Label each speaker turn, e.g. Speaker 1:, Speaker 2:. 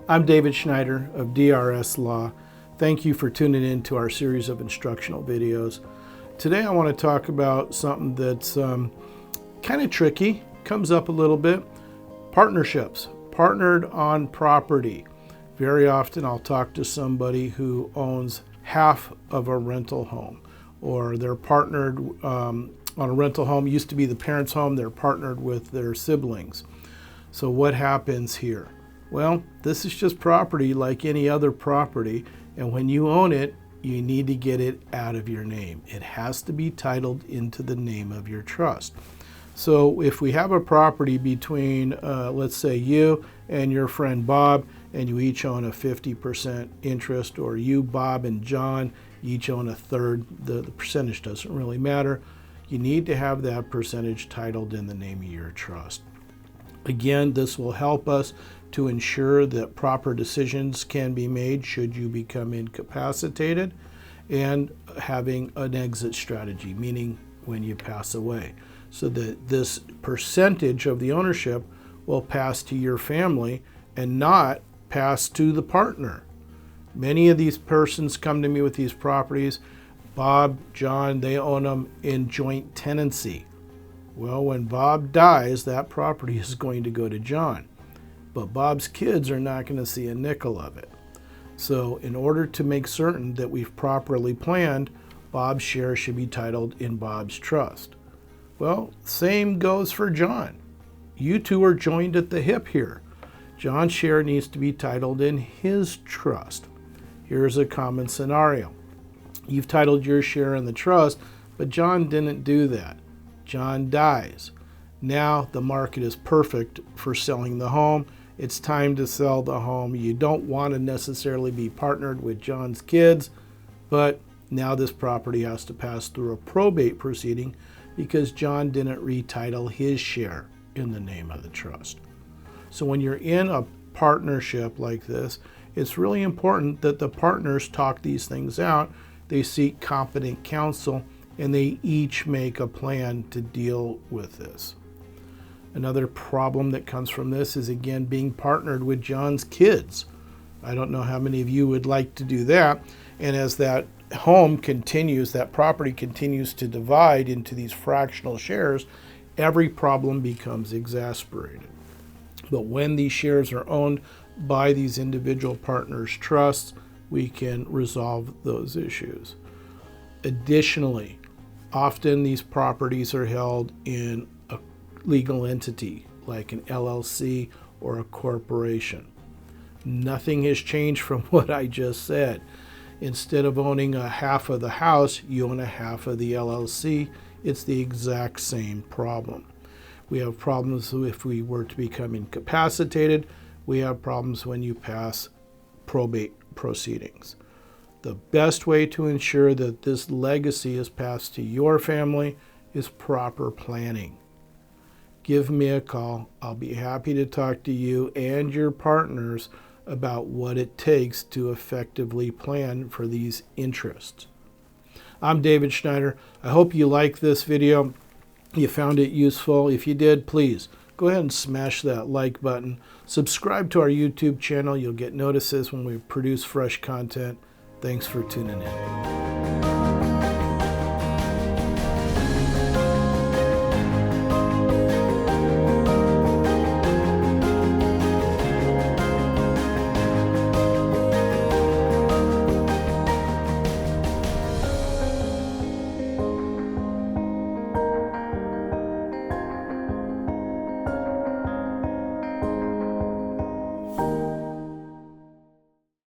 Speaker 1: I'm David Schneider of DRS Law. Thank you for tuning in to our series of instructional videos. Today I want to talk about something that's kind of tricky, comes up a little bit. Partnerships, partnered on property. Very often I'll talk to somebody who owns half of a rental home, or they're partnered on a rental home. It used to be the parents' home, they're partnered with their siblings. So what happens here? Well, this is just property like any other property, and when you own it, you need to get it out of your name. It has to be titled into the name of your trust. So if we have a property between, let's say you and your friend Bob, and you each own a 50% interest, or you, Bob, and John each own a third, the percentage doesn't really matter. You need to have that percentage titled in the name of your trust. Again, this will help us to ensure that proper decisions can be made should you become incapacitated, and having an exit strategy, meaning when you pass away, so that this percentage of the ownership will pass to your family and not pass to the partner. Many of these persons come to me with these properties. Bob, John, they own them in joint tenancy. Well, when Bob dies, that property is going to go to John, but Bob's kids are not going to see a nickel of it. So in order to make certain that we've properly planned, Bob's share should be titled in Bob's trust. Well, same goes for John. You two are joined at the hip here. John's share needs to be titled in his trust. Here's a common scenario. You've titled your share in the trust, but John didn't do that. John dies. Now the market is perfect for selling the home. It's time to sell the home. You don't want to necessarily be partnered with John's kids, but now this property has to pass through a probate proceeding because John didn't retitle his share in the name of the trust. So when you're in a partnership like this, it's really important that the partners talk these things out. They seek competent counsel, and they each make a plan to deal with this. Another problem that comes from this is, again, being partnered with John's kids. I don't know how many of you would like to do that. And as that home continues, that property continues to divide into these fractional shares, every problem becomes exacerbated. But when these shares are owned by these individual partners' trusts, we can resolve those issues. Additionally, often these properties are held in a legal entity like an LLC or a corporation. Nothing has changed from what I just said. Instead of owning a half of the house, you own a half of the LLC. It's the exact same problem. We have problems if we were to become incapacitated. We have problems when you pass probate proceedings. The best way to ensure that this legacy is passed to your family is proper planning. Give me a call. I'll be happy to talk to you and your partners about what it takes to effectively plan for these interests. I'm David Schneider. I hope you liked this video. You found it useful. If you did, please go ahead and smash that like button. Subscribe to our YouTube channel. You'll get notices when we produce fresh content. Thanks for tuning in.